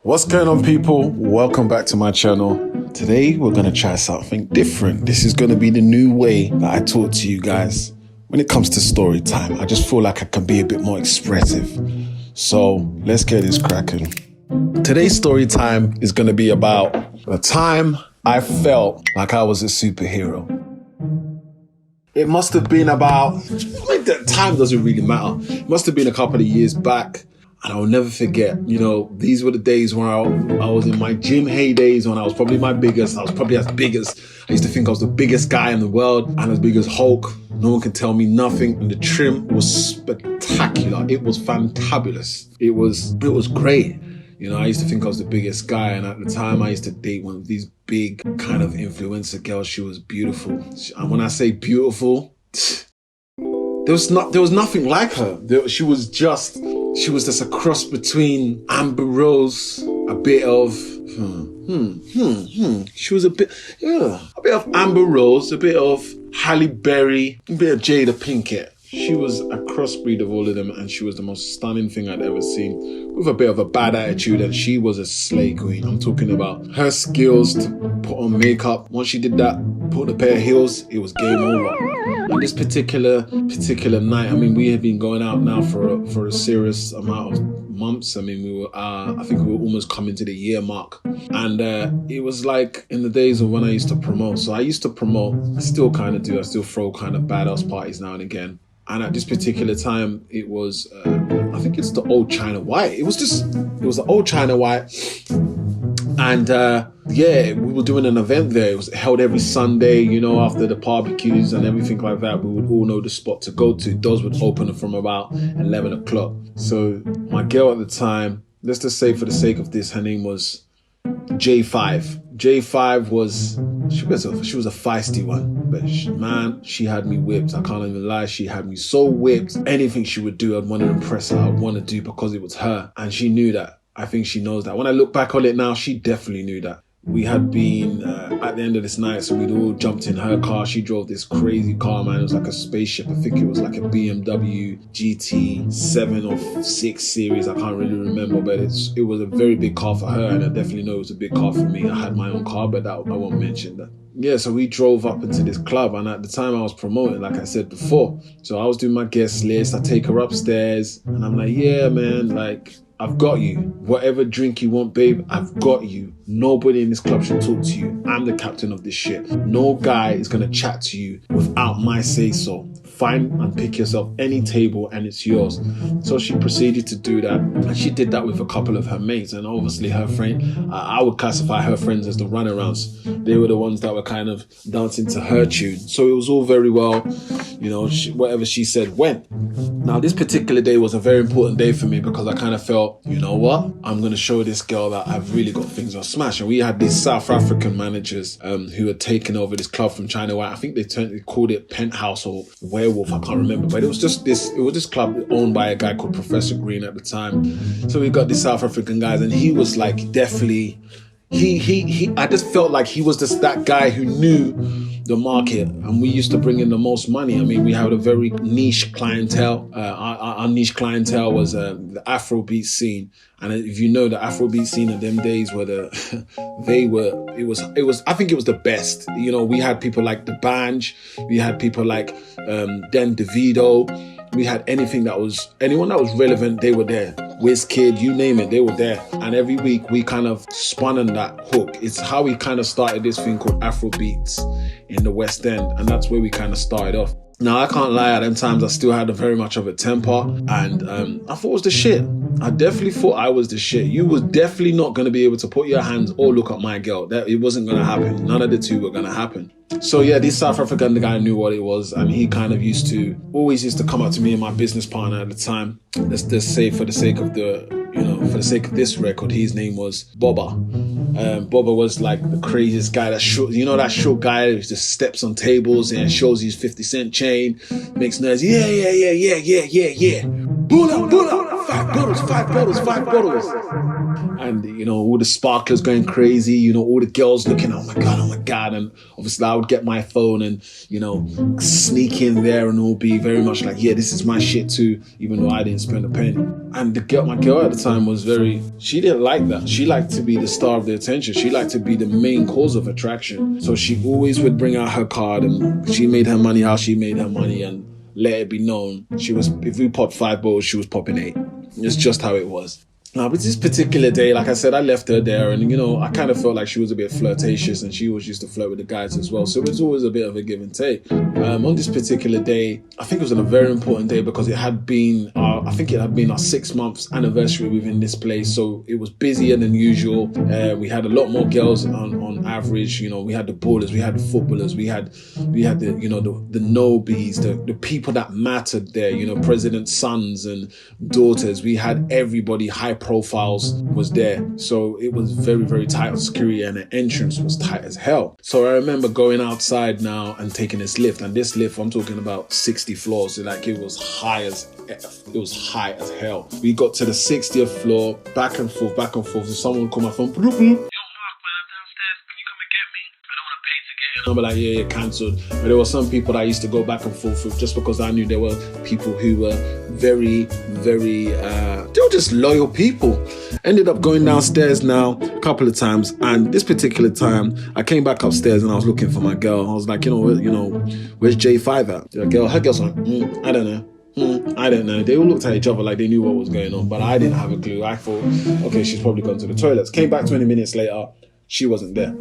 What's going on, people? Welcome back to my channel. Today we're going to try something different. This is going to be the new way that I talk to you guys when it comes to story time. I just feel like I can be a bit more expressive. So let's get this cracking. Today's story time is going to be about the time I felt like I was a superhero. It must have been about, the time doesn't really matter. It must have been a couple of years back. And I'll never forget, these were the days when I was in my gym heydays, when I was probably my biggest. I was probably as big as, I used to think I was the biggest guy in the world. I'm as big as Hulk. No one can tell me nothing. And the trim was spectacular. It was fantabulous. It was great. I used to think I was the biggest guy. And at the time, I used to date one of these big kind of influencer girls. She was beautiful. And when I say beautiful, there was nothing like her. She was just a cross between Amber Rose, a bit of, she was a bit of Amber Rose, a bit of Halle Berry, a bit of Jada Pinkett. She was a crossbreed of all of them, and she was the most stunning thing I'd ever seen, with a bit of a bad attitude, and she was a slay queen. I'm talking about her skills to put on makeup. Once she did that, put a pair of heels, it was game over. And this particular night, we had been going out now for a serious amount of months. We were, I think we were almost coming to the year mark. And it was like in the days of when I used to promote. So I used to promote, I still kind of do, I still throw kind of badass parties now and again. And at this particular time, it was, I think it's the Old China White. It was the Old China White. And we were doing an event there. It was held every Sunday, after the barbecues and everything like that. We would all know the spot to go to. Doors would open from about 11 o'clock. So my girl at the time, let's just say for the sake of this, her name was J5. J5 was a feisty one, but she had me whipped. I can't even lie. She had me so whipped. Anything she would do, I'd want to impress her. I'd want to do because it was her. And she knew that. I think she knows that. When I look back on it now, she definitely knew that. We had been at the end of this night, so we'd all jumped in her car. She drove this crazy car, man. It was like a spaceship. I think it was like a BMW GT 7 or 6 series. I can't really remember, but it was a very big car for her, and I definitely know it was a big car for me. I had my own car, but I won't mention that. Yeah, so we drove up into this club, and at the time I was promoting, like I said before. So I was doing my guest list. I take her upstairs, and I'm like, yeah, man, like, I've got you. Whatever drink you want, babe, I've got you. Nobody in this club should talk to you. I'm the captain of this shit. No guy is gonna chat to you without my say so. Find and pick yourself any table and it's yours. So she proceeded to do that. And she did that with a couple of her mates. And obviously her friend, I would classify her friends as the runarounds. They were the ones that were kind of dancing to her tune. So it was all very well, whatever she said went. Now this particular day was a very important day for me because I kind of felt, you know what? I'm going to show this girl that I've really got things on smash. And we had these South African managers who had taken over this club from China White. I think they called it Penthouse or Werewolf. I can't remember. But it was this club owned by a guy called Professor Green at the time. So we got these South African guys, and he was like definitely, I just felt like he was just that guy who knew the market, and we used to bring in the most money. We had a very niche clientele. Our niche clientele was the Afrobeat scene, and if you know the Afrobeat scene in them days were I think it was the best. We had people like the Banj, we had people like Den Davido. We had anyone that was relevant, they were there. Wizkid, you name it, they were there. And every week we kind of spun on that hook. It's how we kind of started this thing called Afrobeats in the West End. And that's where we kind of started off. Now, I can't lie, at them times I still had very much of a temper, and I thought it was the shit. I definitely thought I was the shit. You was definitely not going to be able to put your hands or look at my girl. It wasn't going to happen. None of the two were going to happen. So yeah, this South African guy knew what it was, and he kind of always used to come up to me and my business partner at the time. Let's just say for the sake of this record, his name was Boba. Boba was like the craziest guy, that short guy who just steps on tables and shows his 50 cent chain, makes noise, yeah. Bulla, 5 bottles, 5 bottles. And, you know, all the sparklers going crazy, you know, all the girls looking, oh my God. And obviously I would get my phone and, you know, sneak in there and all be very much like, yeah, this is my shit too, even though I didn't spend a penny. And my girl at the time was she didn't like that. She liked to be the star of the attention. She liked to be the main cause of attraction. So she always would bring out her card and she made her money how she made her money and let it be known. If we popped 5 bottles, she was popping 8. It's just how it was. Now, with this particular day, like I said, I left her there and, you know, I kind of felt like she was a bit flirtatious and she always used to flirt with the guys as well. So it was always a bit of a give and take. On this particular day, I think it was a very important day because it had been our 6 months anniversary within this place. So it was busier than usual. We had a lot more girls on average. You know, we had the ballers, we had the footballers, we had the, you know, the nobies, the people that mattered there, you know, president's sons and daughters. We had everybody, high profiles was there. So it was very, very tight on security and the entrance was tight as hell. So I remember going outside now and taking this lift. And this lift, I'm talking about 60 floors. So like it was high as hell. We got to the 60th floor, back and forth. So someone called my phone. Yo, Mark, man, I'm downstairs. Can you come and get me? I don't want to pay to get in. I'm like, yeah, cancelled. But there were some people that I used to go back and forth with just because I knew there were people who were very, very, they were just loyal people. Ended up going downstairs now a couple of times. And this particular time, I came back upstairs and I was looking for my girl. I was like, where's J5 at? Her girl's like, I don't know. I don't know. They all looked at each other like they knew what was going on, but I didn't have a clue. I thought, okay, she's probably gone to the toilets. Came back 20 minutes later, she wasn't there.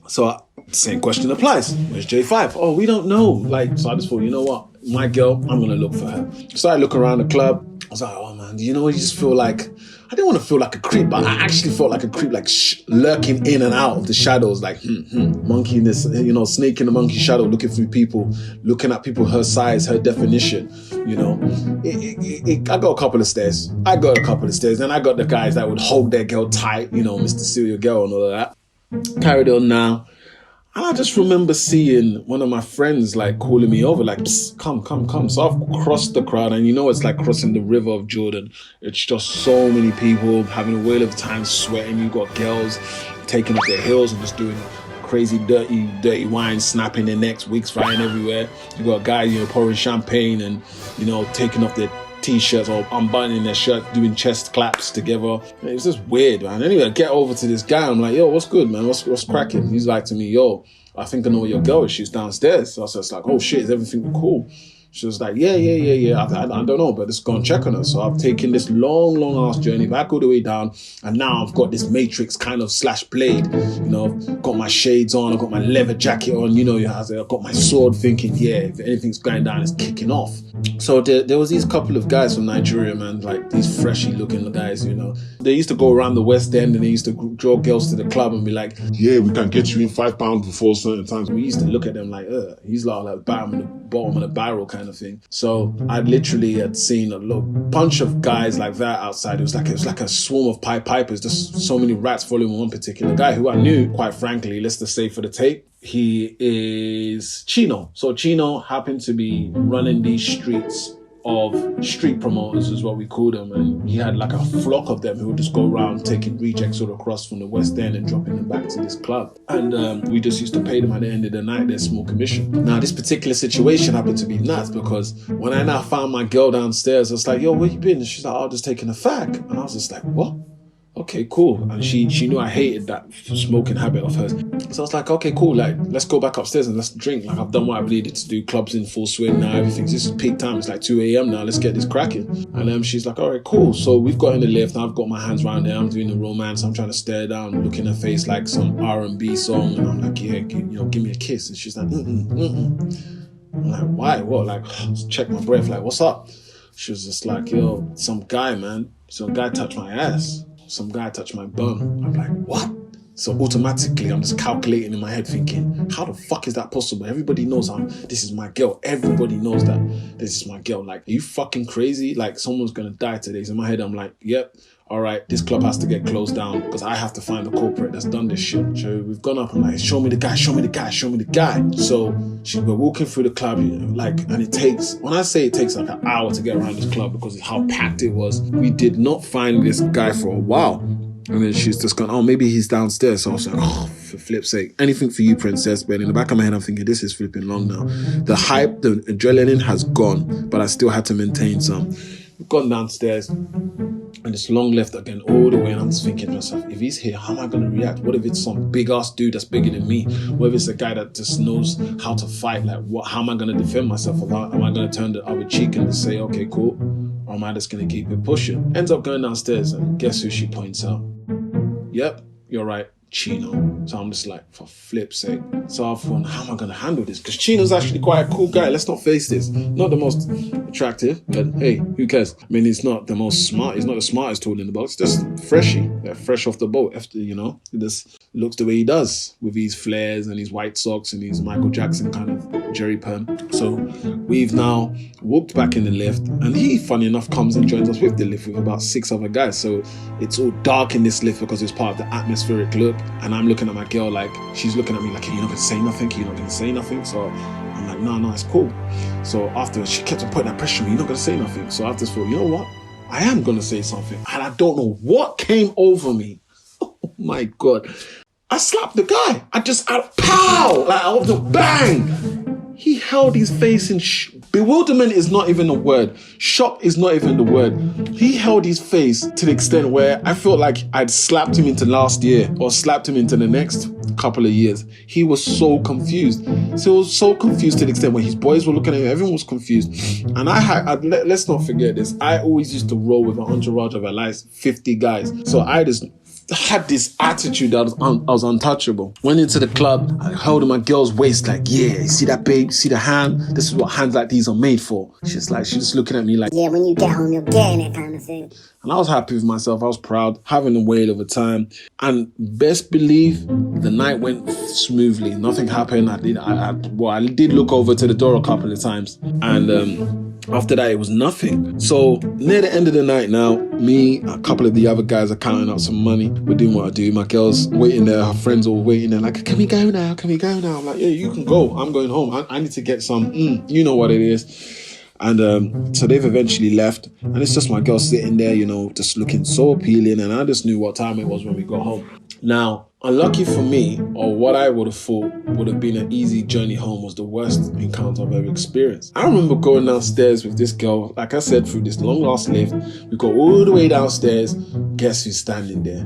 So same question applies. Where's J5? Oh, we don't know. So I just thought, you know what? My girl, I'm going to look for her. So I look around the club. I was like, oh man, you just feel like, I didn't want to feel like a creep, but I actually felt like a creep, like lurking in and out of the shadows, like monkey in this, snake in the monkey shadow, looking through people, looking at people her size, her definition, I got a couple of stairs. Then I got the guys that would hold their girl tight, Mr. Serial Girl and all of that. Carried on now. And I just remember seeing one of my friends calling me over, psst, come. So I've crossed the crowd and it's like crossing the river of Jordan. It's just so many people having a whale of time, sweating. You got girls taking off their heels and just doing crazy dirty wine, snapping their necks, wigs flying everywhere. You got guys, pouring champagne and, taking off their t-shirts or unbuttoning their shirt, doing chest claps together. It was just weird, man. Anyway, I get over to this guy. I'm like, yo, what's good, man? What's cracking? He's like to me, yo, I think I know where your girl is. She's downstairs. So I was like, oh shit, is everything cool? She was like, yeah. I don't know, but let's go and check on her. So I've taken this long ass journey back all the way down. And now I've got this Matrix kind of slash blade. Got my shades on. I've got my leather jacket on. I've got my sword thinking, yeah, if anything's going down, it's kicking off. So there was these couple of guys from Nigeria, man, these freshy looking guys, They used to go around the West End and they used to draw girls to the club and be like, yeah, we can get you in £5 before certain times. We used to look at them like, he's like bottom of the barrel kind of thing. So I literally had seen a bunch of guys like that outside. It was like a swarm of Pied Pipers, just so many rats following one particular guy who I knew, quite frankly, let's just say for the tape, he is Chino. So Chino happened to be running these streets of street promoters is what we call them, and he had like a flock of them who would just go around taking rejects all across from the West End and dropping them back to this club. And we just used to pay them at the end of the night their small commission. Now this particular situation happened to be nuts because when I now found my girl downstairs, I was like, yo, where you been? And she's like, oh, just taking a fag. And I was just like, what? Okay, cool. And she knew I hated that smoking habit of hers. So I was like, okay, cool. Let's go back upstairs and let's drink. I've done what I've needed to do. Club's in full swing now. This is peak time. It's 2 a.m. now. Let's get this cracking. And she's like, all right, cool. So we've got in the lift. I've got my hands around there. I'm doing the romance. I'm trying to stare down, look in her face like some R&B song. And I'm like, yeah, give me a kiss. And she's like, I'm like, why? What? Check my breath. What's up? She was just like, yo, some guy touched my ass. Some guy touched my bum. I'm like, what? So automatically, I'm just calculating in my head thinking, how the fuck is that possible? Everybody knows this is my girl. Everybody knows that this is my girl. Like, are you fucking crazy? Like, someone's going to die today. So in my head, I'm like, yep. All right, this club has to get closed down because I have to find the culprit that's done this shit. So we've gone up and like, show me the guy, show me the guy, show me the guy. So we're walking through the club, like, and it takes, when I say it takes like an hour to get around this club because of how packed it was, we did not find this guy for a while. And then she's just gone, oh, maybe he's downstairs. So I was like, oh, for flip's sake, anything for you, princess. But in the back of my head, I'm thinking, this is flipping long now. The hype, the adrenaline has gone, but I still had to maintain some. We've gone downstairs. And it's long left again all the way, and I'm just thinking to myself, if he's here, how am I going to react? What if it's some big ass dude that's bigger than me? What if it's a guy that just knows how to fight? Like, how am I going to defend myself? Or am I going to turn the other cheek and just say, okay, cool? Or am I just going to keep it pushing? Ends up going downstairs, and guess who she points out? Yep, you're right, Chino. So I'm just like, for flip's sake. So I thought, how am I going to handle this? Because Chino's actually quite a cool guy. Let's not face this. Not the most attractive, but hey, who cares? I mean, he's not the most smart. He's not the smartest tool in the box. Just freshy. They're fresh off the boat. After, he just looks the way he does with his flares and his white socks and his Michael Jackson kind of jerry perm. So we've now walked back in the lift, and he, funny enough, comes and joins us with the lift with about 6 other guys. So it's all dark in this lift because it's part of the atmospheric look. And I'm looking at my girl like, she's looking at me like, hey, you're not going to say nothing? You're not going to say nothing? So I'm like, no, it's cool. So afterwards, she kept on putting that pressure on me, you're not going to say nothing. So I just thought, you know what? I am going to say something. And I don't know what came over me. Oh my God. I slapped the guy. Pow! Like, out of the bang! He held his face in bewilderment is not even a word. Shock is not even the word. He held his face to the extent where I felt like I'd slapped him into last year or slapped him into the next couple of years. He was so confused. So he was so confused to the extent where his boys were looking at him. Everyone was confused. And let's not forget this. I always used to roll with an entourage of at least 50 guys. So I just had this attitude that I was untouchable. Went into the club, I held my girl's waist like, yeah, you see that, babe? You see the hand? This is what hands like these are made for. She's just looking at me like, yeah, when you get home, you're getting it kind of thing. And I was happy with myself. I was proud, having a whale of a time. And best believe, the night went smoothly. Nothing happened. I did look over to the door a couple of times. And after that, it was nothing. So near the end of the night now, me, a couple of the other guys are counting up some money. We're doing what I do. My girl's waiting there. Her friends all waiting there like, can we go now? Can we go now? I'm like, yeah, you can go. I'm going home. I need to get some, you know what it is. And so they've eventually left. And it's just my girl sitting there, just looking so appealing. And I just knew what time it was when we got home. Now, unlucky for me, or what I would have thought would have been an easy journey home, was the worst encounter I've ever experienced. I remember going downstairs with this girl, like I said, through this long-last lift. We go all the way downstairs. Guess who's standing there?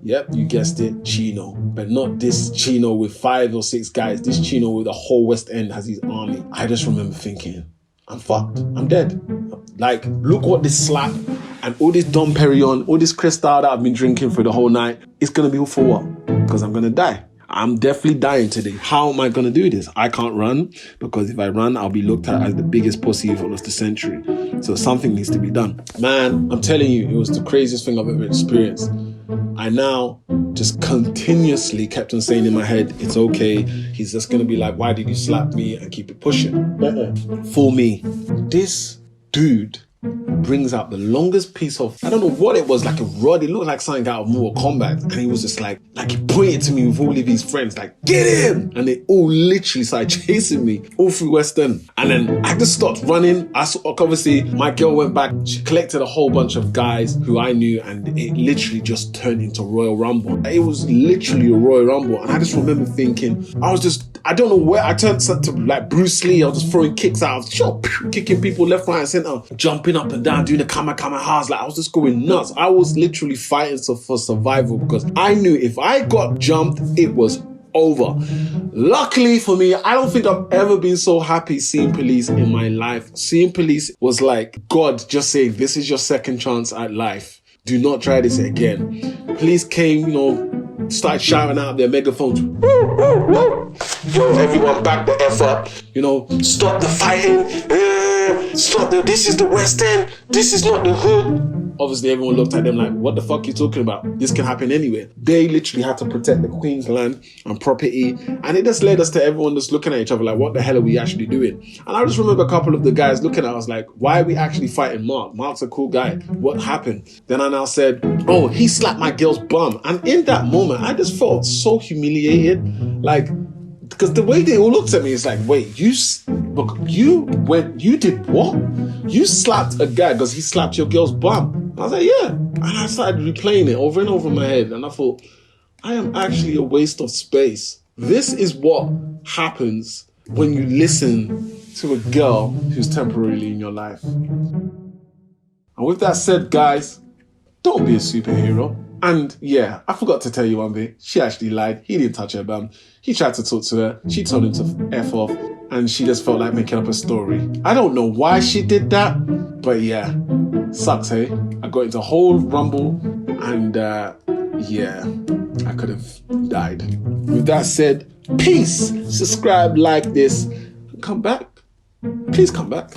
Yep, you guessed it, Chino. But not this Chino with 5 or 6 guys. This Chino with the whole West End has his army. I just remember thinking, I'm fucked. I'm dead. Like, look what this slap and all this Dom Perignon, all this Cristal that I've been drinking for the whole night, it's going to be all for what? Because I'm going to die. I'm definitely dying today. How am I going to do this? I can't run, because if I run, I'll be looked at as the biggest pussy of the century. So something needs to be done. Man, I'm telling you, it was the craziest thing I've ever experienced. I now just continuously kept on saying in my head, it's okay. He's just going to be like, why did you slap me? And keep it pushing. For me, this dude brings out the longest piece of, I don't know what it was, like a rod. It looked like something out of Mortal Kombat. And he was just like he pointed to me with all of his friends, like, get him! And they all literally started chasing me all through West End. And then I just stopped running. Obviously, my girl went back. She collected a whole bunch of guys who I knew, and it literally just turned into Royal Rumble. It was literally a Royal Rumble. And I just remember thinking, I don't know where, I turned to like Bruce Lee. I was just throwing kicks out, kicking people left, right, and center, jumping up and down, doing the kamehamehas. Like, I was just going nuts. I was literally fighting for survival, because I knew if I got jumped, it was over. Luckily for me, I don't think I've ever been so happy seeing police in my life. Seeing police was like God just saying, this is your second chance at life. Do not try this again. Police came, started shouting out their megaphones. Everyone back the F up. Stop the fighting. This is the West End. This is not the hood. obviously everyone looked at them like, what the fuck are you talking about? This can happen anywhere. They literally had to protect the Queen's land and property. And it just led us to everyone just looking at each other like, what the hell are we actually doing? And I just remember a couple of the guys looking at us like, why are we actually fighting Mark? Mark's a cool guy. What happened? Then I now said, oh, he slapped my girl's bum. And in that moment, I just felt so humiliated. Like, because the way they all looked at me is like, wait, you did what? You slapped a guy because he slapped your girl's bum. I was like, yeah. And I started replaying it over and over in my head. And I thought, I am actually a waste of space. This is what happens when you listen to a girl who's temporarily in your life. And with that said, guys, don't be a superhero. And yeah, I forgot to tell you one thing. She actually lied. He didn't touch her bum. He tried to talk to her. She told him to F off. And she just felt like making up a story. I don't know why she did that. But yeah, sucks, hey? I got into a whole rumble. And yeah, I could have died. With that said, peace. Subscribe, like this. Come back. Please come back.